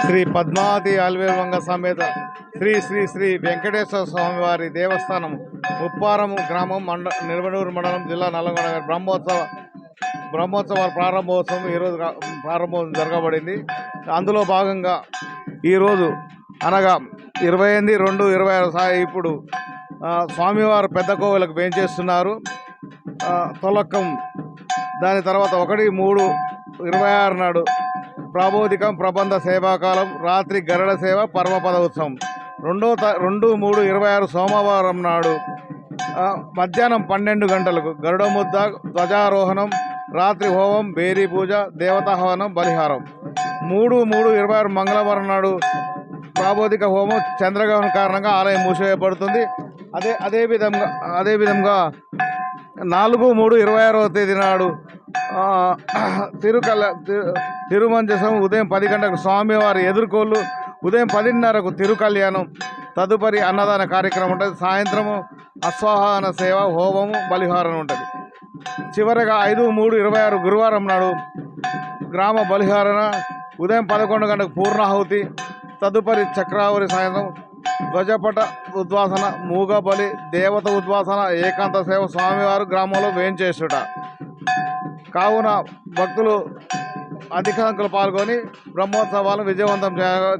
శ్రీ పద్మావతి ఆల్వేర్వంగ సమేత శ్రీ శ్రీ శ్రీ వెంకటేశ్వర స్వామివారి దేవస్థానం ఉప్పారము గ్రామం నిర్వనూరు మండలం జిల్లా నల్లగొండ బ్రహ్మోత్సవాల ప్రారంభోత్సవం ఈరోజు ప్రారంభం జరగబడింది. అందులో భాగంగా ఈరోజు అనగా 28/2/26 ఇప్పుడు స్వామివారు పెద్ద కోవెలకు వేంచేస్తున్నారు. తొలక్కం దాని తర్వాత 1/3/26 నాడు ప్రాబోధికం ప్రబంధ సేవాకాలం రాత్రి గరుడ సేవ పరమపద ఉత్సవం. 2/3/26 సోమవారం నాడు మధ్యాహ్నం 12 గంటలకు గరుడ ముద్ద ధ్వజారోహణం, రాత్రి హోమం, బేరీ పూజ, దేవతాహవనం, బలిహారం. 3/3/26 మంగళవారం నాడు ప్రాబోధిక హోమం. చంద్రగ్రహణం కారణంగా ఆలయం మూసివేయబడుతుంది. అదేవిధంగా 4/3/26వ తేదీ నాడు తిరుమంజసం ఉదయం 10 గంటలకు స్వామివారి ఎదుర్కోళ్ళు, ఉదయం 10:30కు తిరుకళ్యాణం, తదుపరి అన్నదాన కార్యక్రమం ఉంటుంది. సాయంత్రము అశ్వాహన సేవ, హోమము, బలిహారం ఉంటుంది. చివరగా 5/3/26 గురువారం నాడు గ్రామ బలిహారణ, ఉదయం 11 గంటలకు పూర్ణాహుతి, తదుపరి చక్రావరి సాయంత్రం ధ్వజపట ఉద్వాసన, మూగబలి, దేవత ఉద్వాసన, ఏకాంత సేవ. స్వామివారు గ్రామంలో వేంచేసుట కావున భక్తులు అధిక సంఖ్యలో పాల్గొని బ్రహ్మోత్సవాలను విజయవంతం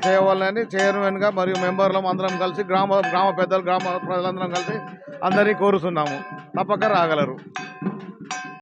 చేయవాలని చైర్మన్గా మరియు మెంబర్లం అందరం కలిసి గ్రామ పెద్దలు గ్రామ ప్రజలందరం కలిసి అందరినీ కోరుతున్నాము. తప్పక రాగలరు.